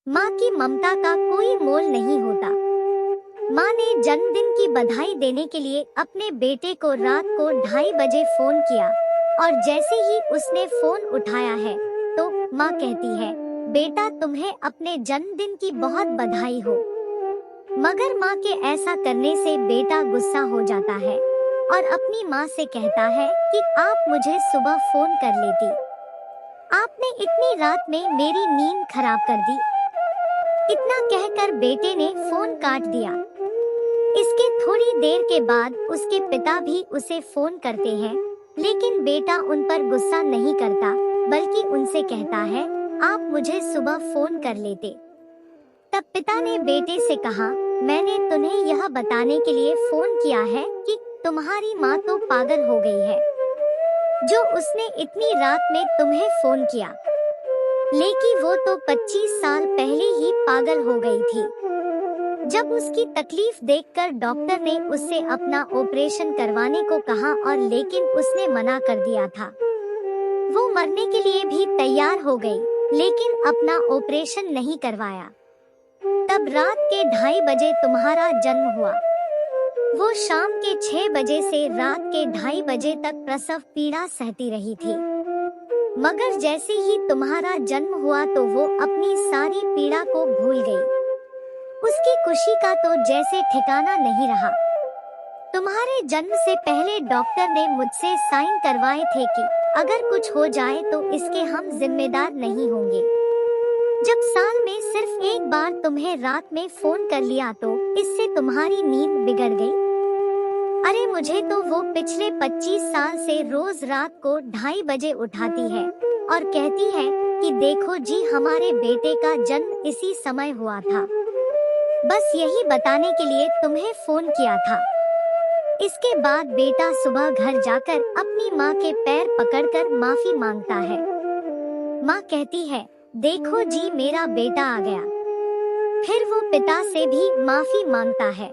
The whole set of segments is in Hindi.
माँ की ममता का कोई मोल नहीं होता। माँ ने जन्मदिन की बधाई देने के लिए अपने बेटे को रात को 2:30 बजे फोन किया और जैसे ही उसने फोन उठाया है तो माँ कहती है, बेटा तुम्हें अपने जन्मदिन की बहुत बधाई हो। मगर माँ के ऐसा करने से बेटा गुस्सा हो जाता है और अपनी माँ से कहता है कि आप मुझे सुबह फोन कर लेती। आपने इतनी रात में मेरी नींद खराब कर दी। इतना कहकर बेटे ने फोन काट दिया। इसके थोड़ी देर के बाद उसके पिता भी उसे फोन करते हैं, लेकिन बेटा उन पर गुस्सा नहीं करता, बल्कि उनसे कहता है, आप मुझे सुबह फोन कर लेते। तब पिता ने बेटे से कहा, मैंने तुम्हें यह बताने के लिए फोन किया है कि तुम्हारी माँ तो पागल हो गई है, जो उसने इतनी रात में तुम्हें फोन किया। लेकिन वो तो 25 साल पहले ही पागल हो गई थी। जब उसकी तकलीफ देखकर डॉक्टर ने उससे अपना ऑपरेशन करवाने को कहा और लेकिन उसने मना कर दिया था। वो मरने के लिए भी तैयार हो गई, लेकिन अपना ऑपरेशन नहीं करवाया। तब रात के 2:30 बजे तुम्हारा जन्म हुआ। वो शाम के 6 बजे से रात के 2:30 बजे तक प्रसव पीड़ा सहती रही थी। मगर जैसे ही तुम्हारा जन्म हुआ तो वो अपनी सारी पीड़ा को भूल गई। उसकी खुशी का तो जैसे ठिकाना नहीं रहा। तुम्हारे जन्म से पहले डॉक्टर ने मुझसे साइन करवाए थे कि अगर कुछ हो जाए तो इसके हम जिम्मेदार नहीं होंगे। जब साल में सिर्फ एक बार तुम्हें रात में फोन कर लिया तो इससे तुम्हारी नींद बिगड़ गई। अरे मुझे तो वो पिछले 25 साल से रोज रात को 2:30 बजे उठाती है और कहती है कि देखो जी हमारे बेटे का जन्म इसी समय हुआ था। बस यही बताने के लिए तुम्हें फोन किया था। इसके बाद बेटा सुबह घर जाकर अपनी माँ के पैर पकड़कर माफी मांगता है। माँ कहती है, देखो जी मेरा बेटा आ गया। फिर वो पिता से भी माफी मांगता है।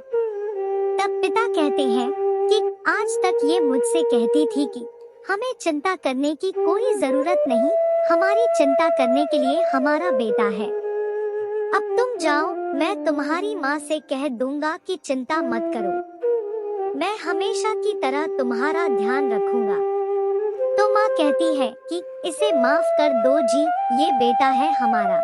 तब पिता कहते हैं कि आज तक ये मुझसे कहती थी कि हमें चिंता करने की कोई जरूरत नहीं, हमारी चिंता करने के लिए हमारा बेटा है। अब तुम जाओ, मैं तुम्हारी माँ से कह दूंगा कि चिंता मत करो, मैं हमेशा की तरह तुम्हारा ध्यान रखूंगा। तो माँ कहती है कि इसे माफ कर दो जी, ये बेटा है हमारा।